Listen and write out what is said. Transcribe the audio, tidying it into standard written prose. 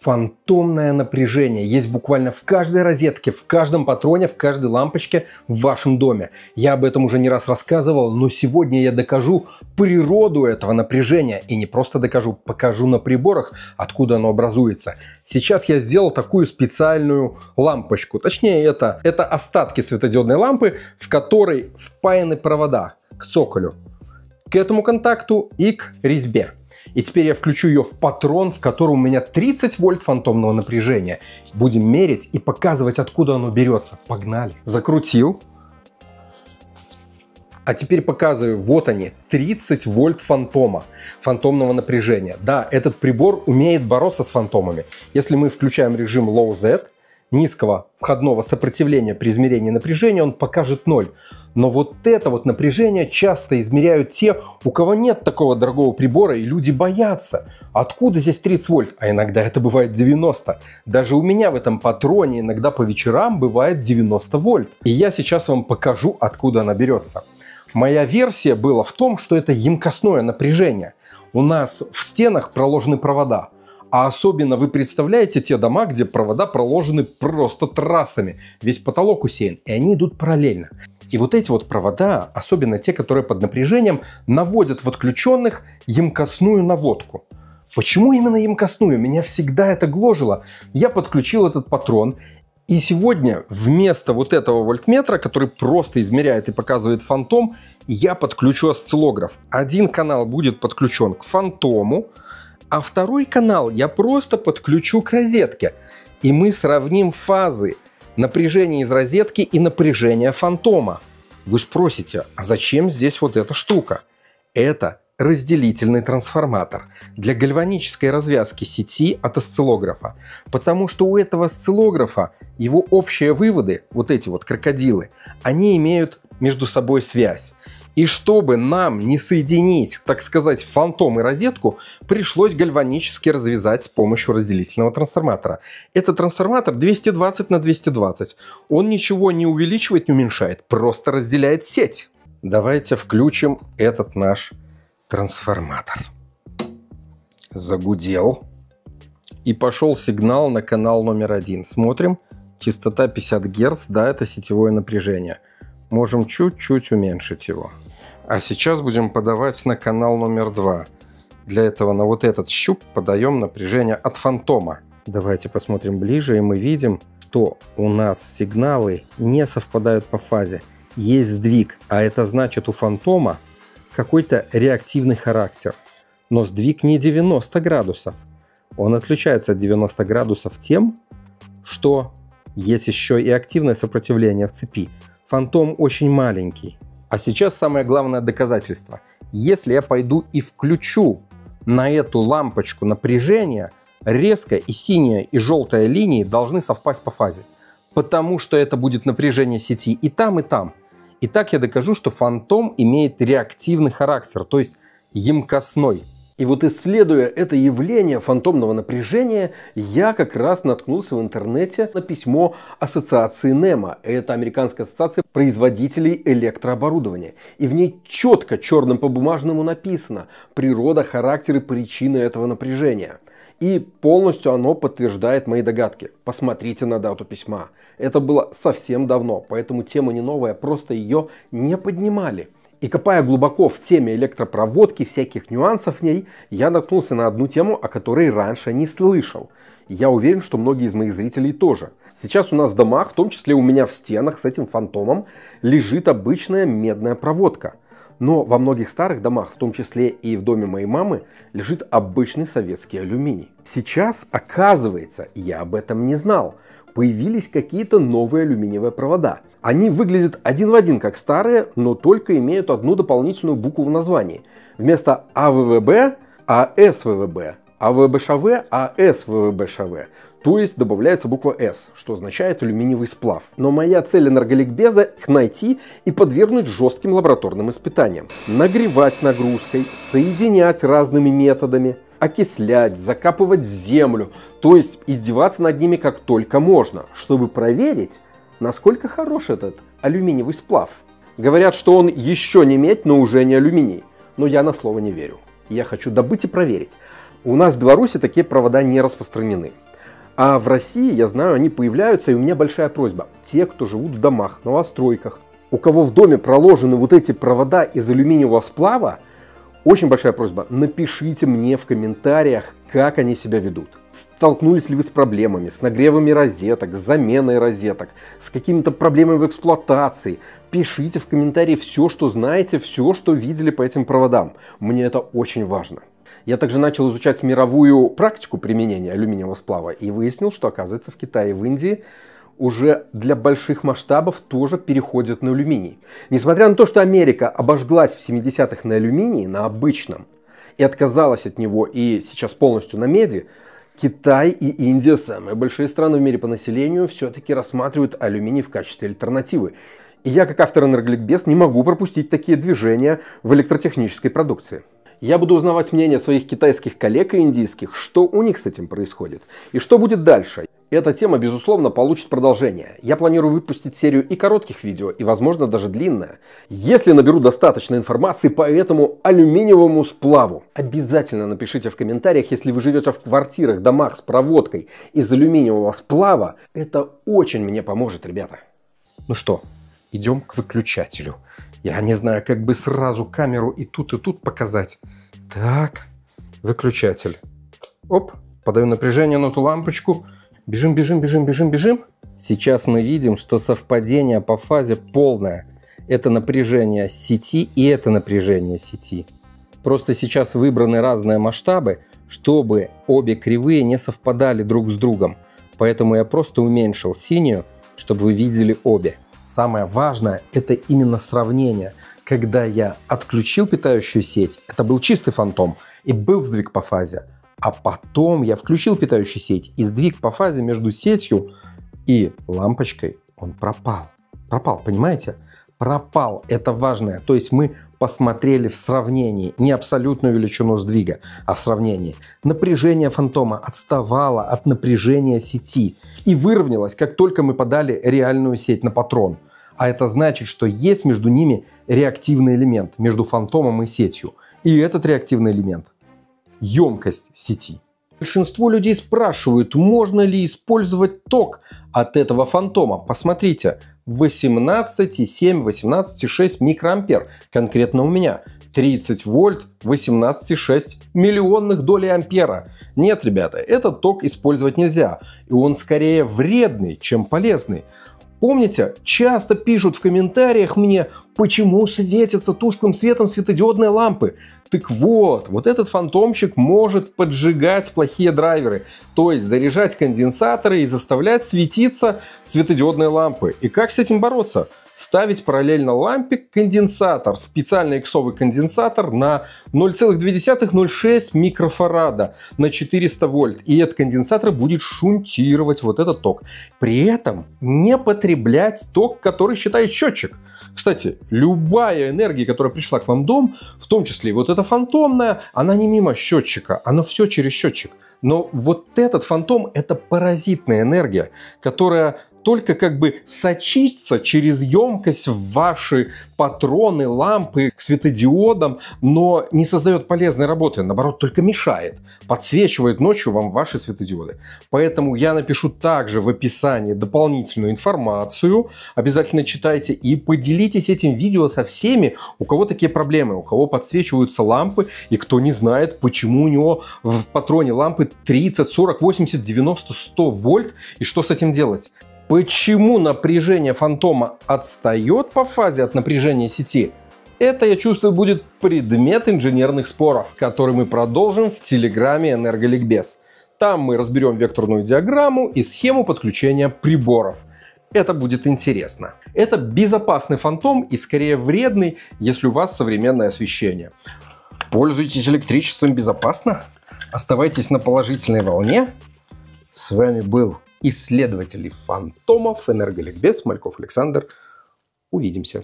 Фантомное напряжение есть буквально в каждой розетке, в каждом патроне, в каждой лампочке в вашем доме. Я об этом уже не раз рассказывал, но сегодня я докажу природу этого напряжения. И не просто докажу, покажу на приборах, откуда оно образуется. Сейчас я сделал такую специальную лампочку. Точнее, это остатки светодиодной лампы, в которой впаяны провода к цоколю, к этому контакту и к резьбе. И теперь я включу ее в патрон, в котором у меня 30 вольт фантомного напряжения. Будем мерить и показывать, откуда оно берется. Погнали. Закрутил. А теперь показываю, вот они, 30 вольт фантомного напряжения. Да, этот прибор умеет бороться с фантомами. Если мы включаем режим Low Z, низкого входного сопротивления при измерении напряжения, он покажет 0. Но вот это вот напряжение часто измеряют те, у кого нет такого дорогого прибора, и люди боятся. Откуда здесь 30 вольт? А иногда это бывает 90. Даже у меня в этом патроне иногда по вечерам бывает 90 вольт. И я сейчас вам покажу, откуда она берется. Моя версия была в том, что это емкостное напряжение. У нас в стенах проложены провода. А особенно вы представляете те дома, где провода проложены просто трассами. Весь потолок усеян, и они идут параллельно. И вот эти вот провода, особенно те, которые под напряжением, наводят в отключенных емкостную наводку. Почему именно емкостную? Меня всегда это гложило. Я подключил этот патрон. И сегодня вместо вот этого вольтметра, который просто измеряет и показывает фантом, я подключу осциллограф. Один канал будет подключен к фантому, а второй канал я просто подключу к розетке. И мы сравним фазы напряжения из розетки и напряжения фантома. Вы спросите, а зачем здесь вот эта штука? Это разделительный трансформатор для гальванической развязки сети от осциллографа. Потому что у этого осциллографа его общие выводы, вот эти вот крокодилы, они имеют между собой связь. И чтобы нам не соединить, так сказать, фантом и розетку, пришлось гальванически развязать с помощью разделительного трансформатора. Это трансформатор 220 на 220. Он ничего не увеличивает, не уменьшает, просто разделяет сеть. Давайте включим этот наш трансформатор. Загудел. И пошел сигнал на канал номер 1. Смотрим. Частота 50 Гц, да, это сетевое напряжение. Можем чуть-чуть уменьшить его. А сейчас будем подавать на канал номер 2. Для этого на вот этот щуп подаем напряжение от фантома. Давайте посмотрим ближе, и мы видим, что у нас сигналы не совпадают по фазе. Есть сдвиг, а это значит у фантома какой-то реактивный характер. Но сдвиг не 90 градусов. Он отличается от 90 градусов тем, что есть еще и активное сопротивление в цепи. Фантом очень маленький. А сейчас самое главное доказательство. Если я пойду и включу на эту лампочку напряжение, резко и синяя, и желтая линии должны совпасть по фазе. Потому что это будет напряжение сети и там, и там. И так я докажу, что фантом имеет реактивный характер, то есть емкостной. И вот исследуя это явление фантомного напряжения, я как раз наткнулся в интернете на письмо ассоциации NEMA. Это американская ассоциация производителей электрооборудования. И в ней четко черным по бумажному написано природа, характер и причины этого напряжения. И полностью оно подтверждает мои догадки. Посмотрите на дату письма. Это было совсем давно, поэтому тема не новая, просто ее не поднимали. И копая глубоко в теме электропроводки, всяких нюансов в ней, я наткнулся на одну тему, о которой раньше не слышал. Я уверен, что многие из моих зрителей тоже. Сейчас у нас в домах, в том числе у меня в стенах с этим фантомом, лежит обычная медная проводка. Но во многих старых домах, в том числе и в доме моей мамы, лежит обычный советский алюминий. Сейчас, оказывается, я об этом не знал, появились какие-то новые алюминиевые провода. Они выглядят один в один как старые, но только имеют одну дополнительную букву в названии. Вместо АВВБ – АСВВБ, АВБШВ – АСВВБШВ. То есть добавляется буква С, что означает алюминиевый сплав. Но моя цель энерголикбеза – их найти и подвергнуть жестким лабораторным испытаниям. Нагревать нагрузкой, соединять разными методами, окислять, закапывать в землю. То есть издеваться над ними как только можно, чтобы проверить, насколько хорош этот алюминиевый сплав. Говорят, что он еще не медь, но уже не алюминий. Но я на слово не верю. Я хочу добыть и проверить. У нас в Беларуси такие провода не распространены. А в России, я знаю, они появляются, и у меня большая просьба. Те, кто живут в домах, новостройках, у кого в доме проложены вот эти провода из алюминиевого сплава, очень большая просьба, напишите мне в комментариях, как они себя ведут. Столкнулись ли вы с проблемами, с нагревами розеток, с заменой розеток, с какими-то проблемами в эксплуатации. Пишите в комментарии все, что знаете, все, что видели по этим проводам. Мне это очень важно. Я также начал изучать мировую практику применения алюминиевого сплава и выяснил, что, оказывается, в Китае и в Индии уже для больших масштабов тоже переходят на алюминий. Несмотря на то, что Америка обожглась в 70-х на алюминии, на обычном, и отказалась от него, и сейчас полностью на меди, Китай и Индия, самые большие страны в мире по населению, все-таки рассматривают алюминий в качестве альтернативы. И я, как автор «Энерголикбез», не могу пропустить такие движения в электротехнической продукции. Я буду узнавать мнение своих китайских коллег и индийских, что у них с этим происходит и что будет дальше. Эта тема, безусловно, получит продолжение. Я планирую выпустить серию и коротких видео, и, возможно, даже длинное. Если наберу достаточно информации по этому алюминиевому сплаву, обязательно напишите в комментариях, если вы живете в квартирах, домах с проводкой из алюминиевого сплава. Это очень мне поможет, ребята. Ну что, идем к выключателю. Я не знаю, как бы сразу камеру и тут показать. Так, выключатель. Оп, подаю напряжение на эту лампочку. Бежим, бежим, бежим, бежим, бежим. Сейчас мы видим, что совпадение по фазе полное. Это напряжение сети и это напряжение сети. Просто сейчас выбраны разные масштабы, чтобы обе кривые не совпадали друг с другом. Поэтому я просто уменьшил синюю, чтобы вы видели обе. Самое важное – это именно сравнение. Когда я отключил питающую сеть, это был чистый фантом и был сдвиг по фазе. А потом я включил питающую сеть, и сдвиг по фазе между сетью и лампочкой, он пропал. Пропал, понимаете? Пропал. Это важное. То есть мы посмотрели в сравнении не абсолютную величину сдвига, а в сравнении. Напряжение фантома отставало от напряжения сети и выровнялось, как только мы подали реальную сеть на патрон. А это значит, что есть между ними реактивный элемент, между фантомом и сетью. И этот реактивный элемент – емкость сети. Большинство людей спрашивают, можно ли использовать ток от этого фантома. Посмотрите, 18,7, 18,6 микроампер. Конкретно у меня 30 вольт, 18,6 миллионных долей ампера. Нет, ребята, этот ток использовать нельзя. И он скорее вредный, чем полезный. Помните, часто пишут в комментариях мне, почему светятся тусклым светом светодиодные лампы. Так вот, вот этот фантомчик может поджигать плохие драйверы, то есть заряжать конденсаторы и заставлять светиться светодиодные лампы. И как с этим бороться? Ставить параллельно лампе конденсатор, специальный иксовый конденсатор на 0,206 микрофарада на 400 вольт. И этот конденсатор будет шунтировать вот этот ток. При этом не потреблять ток, который считает счетчик. Кстати, любая энергия, которая пришла к вам в дом, в том числе вот эта фантомная, она не мимо счетчика, она все через счетчик. Но вот этот фантом – это паразитная энергия, которая только как бы сочится через емкость в ваши патроны, лампы, к светодиодам, но не создает полезной работы, наоборот, только мешает, подсвечивает ночью вам ваши светодиоды. Поэтому я напишу также в описании дополнительную информацию, обязательно читайте и поделитесь этим видео со всеми, у кого такие проблемы, у кого подсвечиваются лампы и кто не знает, почему у него в патроне лампы 30, 40, 80, 90, 100 вольт и что с этим делать. Почему напряжение фантома отстает по фазе от напряжения сети? Это, я чувствую, будет предмет инженерных споров, который мы продолжим в телеграме «Энерголикбез». Там мы разберем векторную диаграмму и схему подключения приборов. Это будет интересно. Это безопасный фантом и скорее вредный, если у вас современное освещение. Пользуйтесь электричеством безопасно. Оставайтесь на положительной волне. С вами был исследователь фантомов, Энерголикбез, Мальков Александр. Увидимся.